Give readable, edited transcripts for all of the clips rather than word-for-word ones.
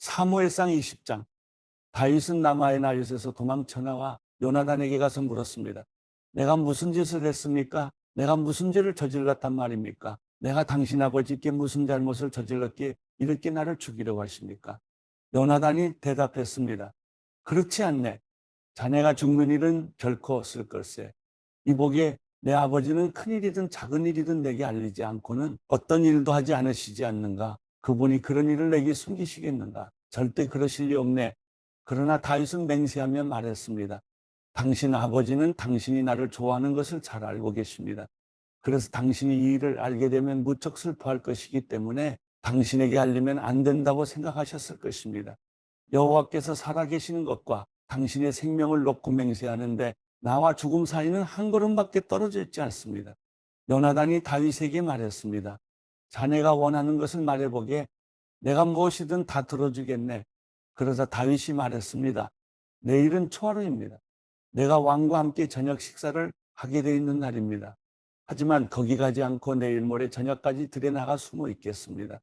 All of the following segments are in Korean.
사무엘상 20장. 다윗은 라마의 나윗에서 도망쳐 나와 요나단에게 가서 물었습니다. 내가 무슨 짓을 했습니까? 내가 무슨 죄를 저질렀단 말입니까? 내가 당신 아버지께 무슨 잘못을 저질렀기에 이렇게 나를 죽이려고 하십니까? 요나단이 대답했습니다. 그렇지 않네. 자네가 죽는 일은 결코 없을 걸세. 이보게 내 아버지는 큰일이든 작은 일이든 내게 알리지 않고는 어떤 일도 하지 않으시지 않는가? 그분이 그런 일을 내게 숨기시겠는가? 절대 그러실 리 없네. 그러나 다윗은 맹세하며 말했습니다. 당신 아버지는 당신이 나를 좋아하는 것을 잘 알고 계십니다. 그래서 당신이 이 일을 알게 되면 무척 슬퍼할 것이기 때문에 당신에게 알리면 안 된다고 생각하셨을 것입니다. 여호와께서 살아계시는 것과 당신의 생명을 놓고 맹세하는데 나와 죽음 사이는 한 걸음밖에 떨어져 있지 않습니다. 요나단이 다윗에게 말했습니다. 자네가 원하는 것을 말해보게. 내가 무엇이든 다 들어주겠네. 그러자 다윗이 말했습니다. 내일은 초하루입니다. 내가 왕과 함께 저녁 식사를 하게 돼 있는 날입니다. 하지만 거기 가지 않고 내일 모레 저녁까지 들에 나가 숨어 있겠습니다.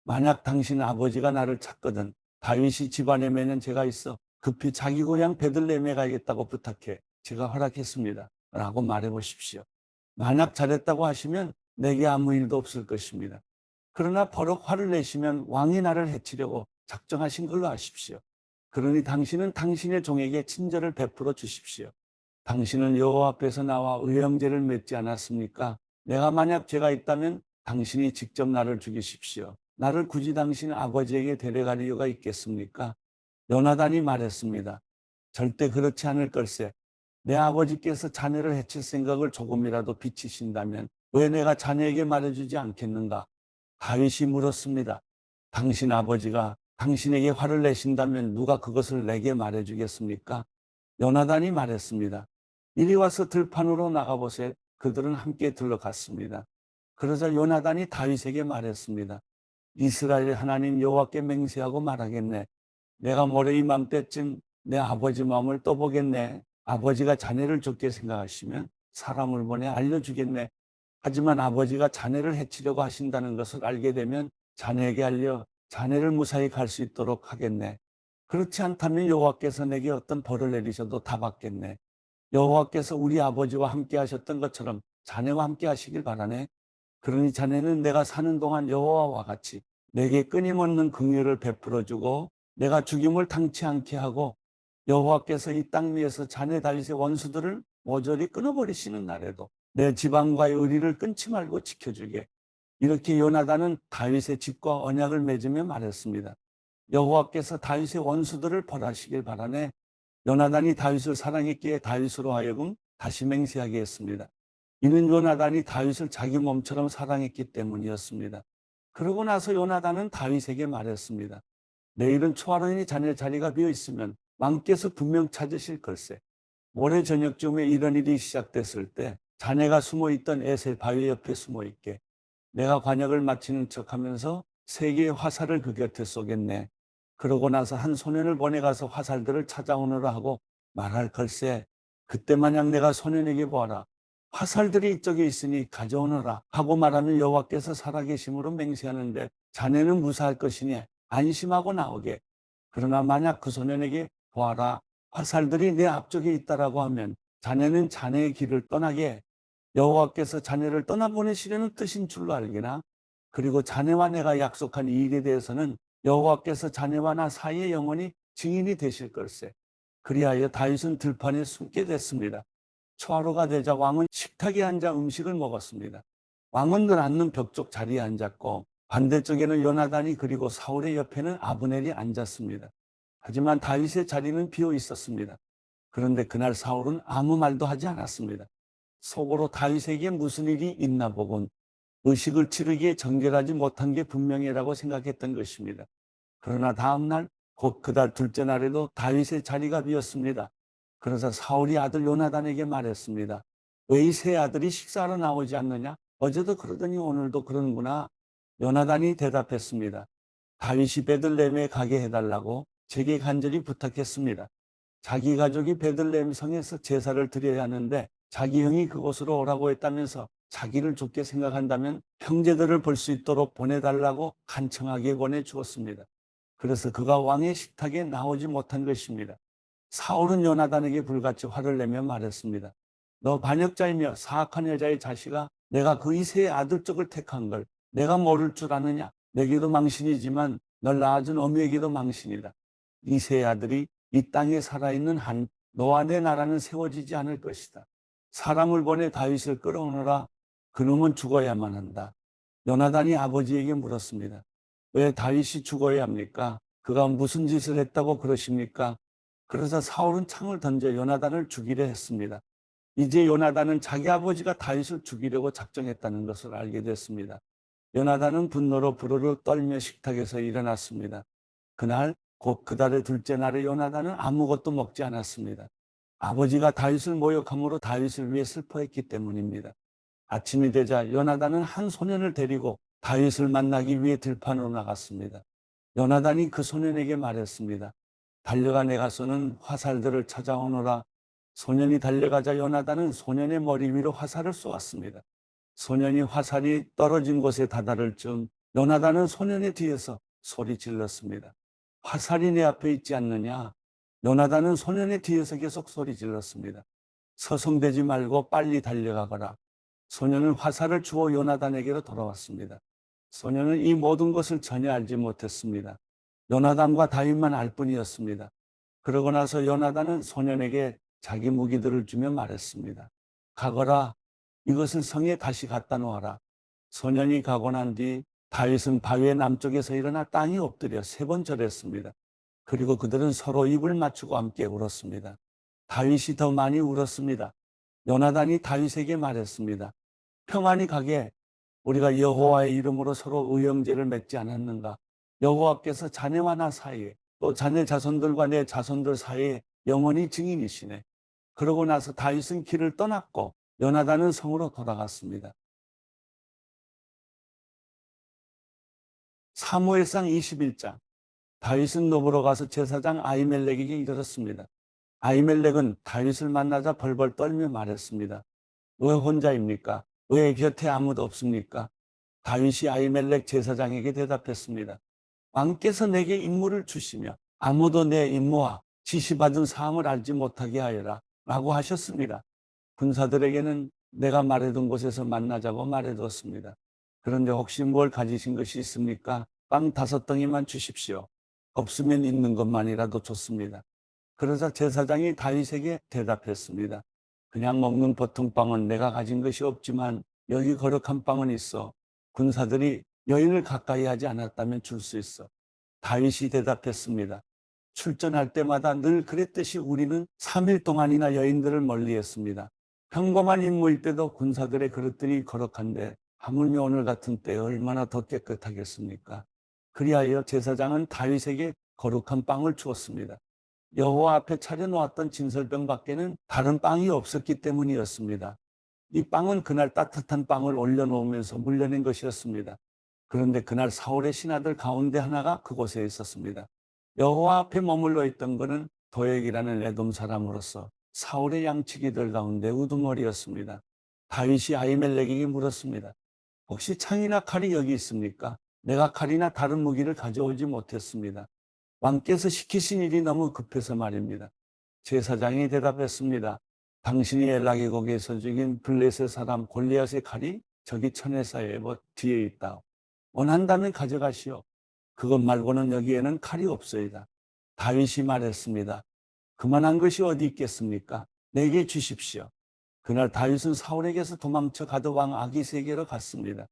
만약 당신 아버지가 나를 찾거든 다윗이 집안에 매년 제가 있어 급히 자기 고향 베들레헴에 가야겠다고 부탁해 제가 허락했습니다. 라고 말해보십시오. 만약 잘했다고 하시면 내게 아무 일도 없을 것입니다. 그러나 버럭 화를 내시면 왕이 나를 해치려고 작정하신 걸로 아십시오. 그러니 당신은 당신의 종에게 친절을 베풀어 주십시오. 당신은 여호와 앞에서 나와 의형제를 맺지 않았습니까? 내가 만약 죄가 있다면 당신이 직접 나를 죽이십시오. 나를 굳이 당신 아버지에게 데려갈 이유가 있겠습니까? 요나단이 말했습니다. 절대 그렇지 않을 걸세. 내 아버지께서 자네를 해칠 생각을 조금이라도 비치신다면 왜 내가 자네에게 말해주지 않겠는가? 다윗이 물었습니다. 당신 아버지가 당신에게 화를 내신다면 누가 그것을 내게 말해주겠습니까? 요나단이 말했습니다. 이리 와서 들판으로 나가보세. 그들은 함께 들러갔습니다. 그러자 요나단이 다윗에게 말했습니다. 이스라엘 하나님 여호와께 맹세하고 말하겠네. 내가 모레 이맘때쯤 내 아버지 마음을 떠보겠네. 아버지가 자네를 좋게 생각하시면 사람을 보내 알려주겠네. 하지만 아버지가 자네를 해치려고 하신다는 것을 알게 되면 자네에게 알려 자네를 무사히 갈 수 있도록 하겠네. 그렇지 않다면 여호와께서 내게 어떤 벌을 내리셔도 다 받겠네. 여호와께서 우리 아버지와 함께 하셨던 것처럼 자네와 함께 하시길 바라네. 그러니 자네는 내가 사는 동안 여호와와 같이 내게 끊임없는 긍휼을 베풀어주고 내가 죽임을 당치 않게 하고 여호와께서 이 땅 위에서 자네 다윗의 원수들을 모조리 끊어버리시는 날에도 내 지방과의 의리를 끊지 말고 지켜주게. 이렇게 요나단은 다윗의 집과 언약을 맺으며 말했습니다. 여호와께서 다윗의 원수들을 벌하시길 바라네. 요나단이 다윗을 사랑했기에 다윗으로 하여금 다시 맹세하게 했습니다. 이는 요나단이 다윗을 자기 몸처럼 사랑했기 때문이었습니다. 그러고 나서 요나단은 다윗에게 말했습니다. 내일은 초하루니 자네 자리가 비어 있으면 왕께서 분명 찾으실 걸세. 모레 저녁쯤에 이런 일이 시작됐을 때 자네가 숨어있던 에셀 바위 옆에 숨어있게. 내가 관역을 마치는 척하면서 세 개의 화살을 그 곁에 쏘겠네. 그러고 나서 한 소년을 보내가서 화살들을 찾아오너라 하고 말할 걸세. 그때 만약 내가 소년에게 보아라. 화살들이 이쪽에 있으니 가져오너라 하고 말하면 여호와께서 살아계심으로 맹세하는데 자네는 무사할 것이니 안심하고 나오게. 그러나 만약 그 소년에게 보아라. 화살들이 내 앞쪽에 있다라고 하면 자네는 자네의 길을 떠나게. 여호와께서 자네를 떠나보내시려는 뜻인 줄로 알기나. 그리고 자네와 내가 약속한 이 일에 대해서는 여호와께서 자네와 나 사이에 영원히 증인이 되실 걸세. 그리하여 다윗은 들판에 숨게 됐습니다. 초하루가 되자 왕은 식탁에 앉아 음식을 먹었습니다. 왕은 늘 앉는 벽 쪽 자리에 앉았고 반대쪽에는 요나단이 그리고 사울의 옆에는 아브넬이 앉았습니다. 하지만 다윗의 자리는 비어 있었습니다. 그런데 그날 사울은 아무 말도 하지 않았습니다. 속으로 다윗에게 무슨 일이 있나 보군 의식을 치르기에 정결하지 못한 게 분명이라고 생각했던 것입니다. 그러나 다음 날 곧 그달 둘째 날에도 다윗의 자리가 비었습니다. 그래서 사울이 아들 요나단에게 말했습니다. 왜 이 세 아들이 식사하러 나오지 않느냐? 어제도 그러더니 오늘도 그러는구나. 요나단이 대답했습니다. 다윗이 베들레헴에 가게 해달라고 제게 간절히 부탁했습니다. 자기 가족이 베들레헴 성에서 제사를 드려야 하는데 자기 형이 그곳으로 오라고 했다면서 자기를 좋게 생각한다면 형제들을 볼 수 있도록 보내달라고 간청하게 보내주었습니다. 그래서 그가 왕의 식탁에 나오지 못한 것입니다. 사울은 요나단에게 불같이 화를 내며 말했습니다. 너 반역자이며 사악한 여자의 자식아, 내가 그 이세의 아들 쪽을 택한 걸 내가 모를 줄 아느냐? 내게도 망신이지만 널 낳아준 어미에게도 망신이다. 이세의 아들이 이 땅에 살아있는 한 너와 내 나라는 세워지지 않을 것이다. 사람을 보내 다윗을 끌어오너라. 그놈은 죽어야만 한다. 요나단이 아버지에게 물었습니다. 왜 다윗이 죽어야 합니까? 그가 무슨 짓을 했다고 그러십니까? 그래서 사울은 창을 던져 요나단을 죽이려 했습니다. 이제 요나단은 자기 아버지가 다윗을 죽이려고 작정했다는 것을 알게 됐습니다. 요나단은 분노로 부르르 떨며 식탁에서 일어났습니다. 그날 곧 그달의 둘째 날에 요나단은 아무것도 먹지 않았습니다. 아버지가 다윗을 모욕함으로 다윗을 위해 슬퍼했기 때문입니다. 아침이 되자 요나단은 한 소년을 데리고 다윗을 만나기 위해 들판으로 나갔습니다. 요나단이 그 소년에게 말했습니다. 달려가 내가 쏘는 화살들을 찾아오너라. 소년이 달려가자 요나단은 소년의 머리 위로 화살을 쏘았습니다. 소년이 화살이 떨어진 곳에 다다를 즈음 요나단은 소년의 뒤에서 소리 질렀습니다. 화살이 내 앞에 있지 않느냐? 요나단은 소년의 뒤에서 계속 소리 질렀습니다. 서성대지 말고 빨리 달려가거라. 소년은 화살을 주워 요나단에게로 돌아왔습니다. 소년은 이 모든 것을 전혀 알지 못했습니다. 요나단과 다윗만 알 뿐이었습니다. 그러고 나서 요나단은 소년에게 자기 무기들을 주며 말했습니다. 가거라. 이것을 성에 다시 갖다 놓아라. 소년이 가고 난 뒤 다윗은 바위의 남쪽에서 일어나 땅에 엎드려 3번 절했습니다. 그리고 그들은 서로 입을 맞추고 함께 울었습니다. 다윗이 더 많이 울었습니다. 요나단이 다윗에게 말했습니다. 평안히 가게. 우리가 여호와의 이름으로 서로 의형제를 맺지 않았는가? 여호와께서 자네와 나 사이에 또 자네 자손들과 내 자손들 사이에 영원히 증인이시네. 그러고 나서 다윗은 길을 떠났고 요나단은 성으로 돌아갔습니다. 사무엘상 21장. 다윗은 노브로 가서 제사장 아히멜렉에게 이르렀습니다. 아히멜렉은 다윗을 만나자 벌벌 떨며 말했습니다. 왜 혼자입니까? 왜 곁에 아무도 없습니까? 다윗이 아히멜렉 제사장에게 대답했습니다. 왕께서 내게 임무를 주시며 아무도 내 임무와 지시받은 사항을 알지 못하게 하여라 라고 하셨습니다. 군사들에게는 내가 말해둔 곳에서 만나자고 말해두었습니다. 그런데 혹시 뭘 가지신 것이 있습니까? 빵 5덩이만 주십시오. 없으면 있는 것만이라도 좋습니다. 그러자 제사장이 다윗에게 대답했습니다. 그냥 먹는 보통 빵은 내가 가진 것이 없지만 여기 거룩한 빵은 있어. 군사들이 여인을 가까이 하지 않았다면 줄 수 있어. 다윗이 대답했습니다. 출전할 때마다 늘 그랬듯이 우리는 3일 동안이나 여인들을 멀리했습니다. 평범한 임무일 때도 군사들의 그릇들이 거룩한데 하물며 오늘 같은 때에 얼마나 더 깨끗하겠습니까? 그리하여 제사장은 다윗에게 거룩한 빵을 주었습니다. 여호와 앞에 차려놓았던 진설병 밖에는 다른 빵이 없었기 때문이었습니다. 이 빵은 그날 따뜻한 빵을 올려놓으면서 물려낸 것이었습니다. 그런데 그날 사울의 신하들 가운데 하나가 그곳에 있었습니다. 여호와 앞에 머물러 있던 그는 도액이라는 에돔 사람으로서 사울의 양치기들 가운데 우두머리였습니다. 다윗이 아히멜렉에게 물었습니다. 혹시 창이나 칼이 여기 있습니까? 내가 칼이나 다른 무기를 가져오지 못했습니다. 왕께서 시키신 일이 너무 급해서 말입니다. 제사장이 대답했습니다. 당신이 엘라기 고개에서 죽인 블레셋 사람 골리앗의 칼이 저기 천에사의 뒤에 있다. 원한다면 가져가시오. 그것 말고는 여기에는 칼이 없어이다. 다윗이 말했습니다. 그만한 것이 어디 있겠습니까? 내게 주십시오. 그날 다윗은 사울에게서 도망쳐 가드 왕 아기스에게로 갔습니다.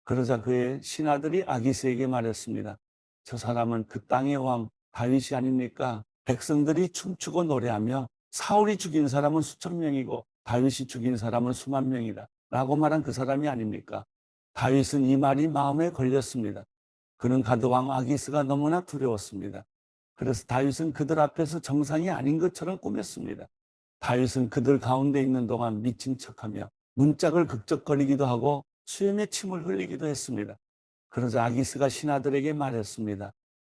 그러자 그의 신하들이 아기스에게 말했습니다. 저 사람은 그 땅의 왕 다윗이 아닙니까? 백성들이 춤추고 노래하며 사울이 죽인 사람은 수천 명이고 다윗이 죽인 사람은 수만 명이다 라고 말한 그 사람이 아닙니까? 다윗은 이 말이 마음에 걸렸습니다. 그는 가드 왕 아기스가 너무나 두려웠습니다. 그래서 다윗은 그들 앞에서 정상이 아닌 것처럼 꾸몄습니다. 다윗은 그들 가운데 있는 동안 미친 척하며 문짝을 극적거리기도 하고 수염에 침을 흘리기도 했습니다. 그러자 아기스가 신하들에게 말했습니다.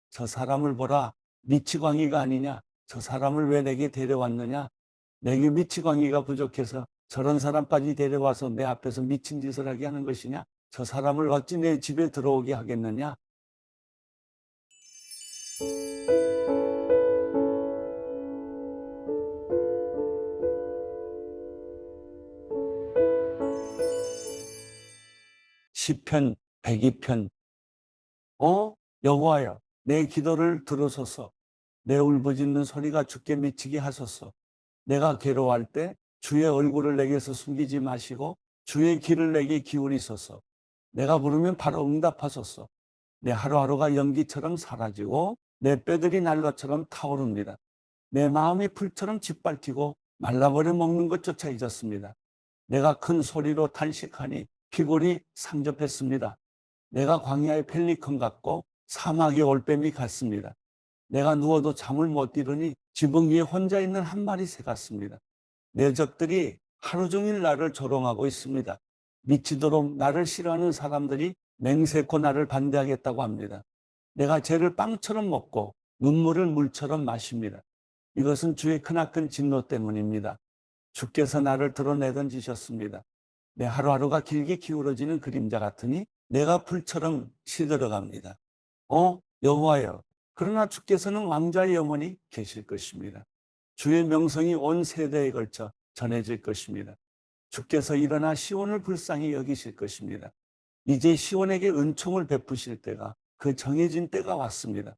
저 사람을 보라. 미치광이가 아니냐? 저 사람을 왜 내게 데려왔느냐? 내게 미치광이가 부족해서 저런 사람까지 데려와서 내 앞에서 미친 짓을 하게 하는 것이냐? 저 사람을 어찌 내 집에 들어오게 하겠느냐? 시편 102편. 여호와여, 내 기도를 들으소서. 내 울부짖는 소리가 주께 미치게 하소서. 내가 괴로워할 때 주의 얼굴을 내게서 숨기지 마시고 주의 귀를 내게 기울이소서. 내가 부르면 바로 응답하소서. 내 하루하루가 연기처럼 사라지고 내 뼈들이 날것처럼 타오릅니다. 내 마음이 풀처럼 짓밟히고 말라버려 먹는 것조차 잊었습니다. 내가 큰 소리로 탄식하니 피골이 상접했습니다. 내가 광야의 펠리컨 같고 사막의 올빼미 같습니다. 내가 누워도 잠을 못 이루니 지붕 위에 혼자 있는 한 마리 새 같습니다. 내 적들이 하루 종일 나를 조롱하고 있습니다. 미치도록 나를 싫어하는 사람들이 맹세코 나를 반대하겠다고 합니다. 내가 죄를 빵처럼 먹고 눈물을 물처럼 마십니다. 이것은 주의 크나큰 진노 때문입니다. 주께서 나를 드러내던지셨습니다. 내 하루하루가 길게 기울어지는 그림자 같으니 내가 풀처럼 시들어갑니다. 여호와여, 그러나 주께서는 왕좌의 영원히 계실 것입니다. 주의 명성이 온 세대에 걸쳐 전해질 것입니다. 주께서 일어나 시온을 불쌍히 여기실 것입니다. 이제 시온에게 은총을 베푸실 때가, 그 정해진 때가 왔습니다.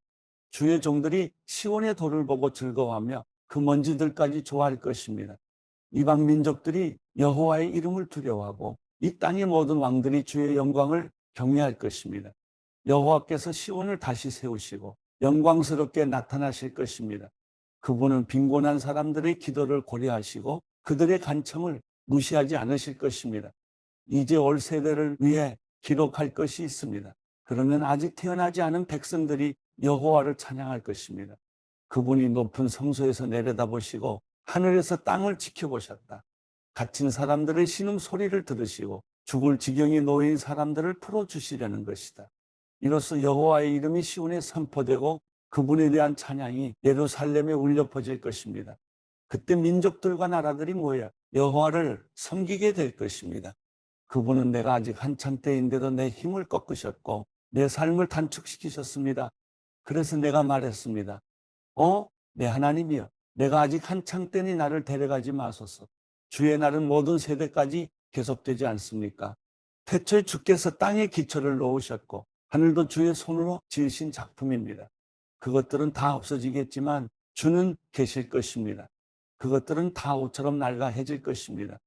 주의 종들이 시온의 돌을 보고 즐거워하며 그 먼지들까지 좋아할 것입니다. 이방 민족들이 여호와의 이름을 두려워하고 이 땅의 모든 왕들이 주의 영광을 경외할 것입니다. 여호와께서 시온을 다시 세우시고 영광스럽게 나타나실 것입니다. 그분은 빈곤한 사람들의 기도를 고려하시고 그들의 간청을 무시하지 않으실 것입니다. 이제 올 세대를 위해 기록할 것이 있습니다. 그러면 아직 태어나지 않은 백성들이 여호와를 찬양할 것입니다. 그분이 높은 성소에서 내려다보시고 하늘에서 땅을 지켜보셨다. 갇힌 사람들의 신음 소리를 들으시고 죽을 지경에 놓인 사람들을 풀어주시려는 것이다. 이로써 여호와의 이름이 시온에 선포되고 그분에 대한 찬양이 예루살렘에 울려 퍼질 것입니다. 그때 민족들과 나라들이 모여 여호와를 섬기게 될 것입니다. 그분은 내가 아직 한참 때인데도 내 힘을 꺾으셨고 내 삶을 단축시키셨습니다. 그래서 내가 말했습니다. 내 하나님이여, 내가 아직 한창 때니 나를 데려가지 마소서. 주의 날은 모든 세대까지 계속되지 않습니까? 태초에 주께서 땅에 기초를 놓으셨고 하늘도 주의 손으로 지으신 작품입니다. 그것들은 다 없어지겠지만 주는 계실 것입니다. 그것들은 다 옷처럼 낡아해질 것입니다.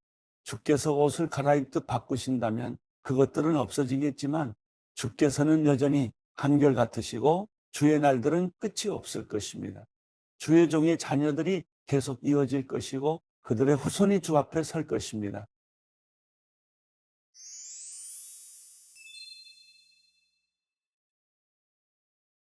주께서 옷을 갈아입듯 바꾸신다면 그것들은 없어지겠지만 주께서는 여전히 한결같으시고 주의 날들은 끝이 없을 것입니다. 주의 종의 자녀들이 계속 이어질 것이고 그들의 후손이 주 앞에 설 것입니다.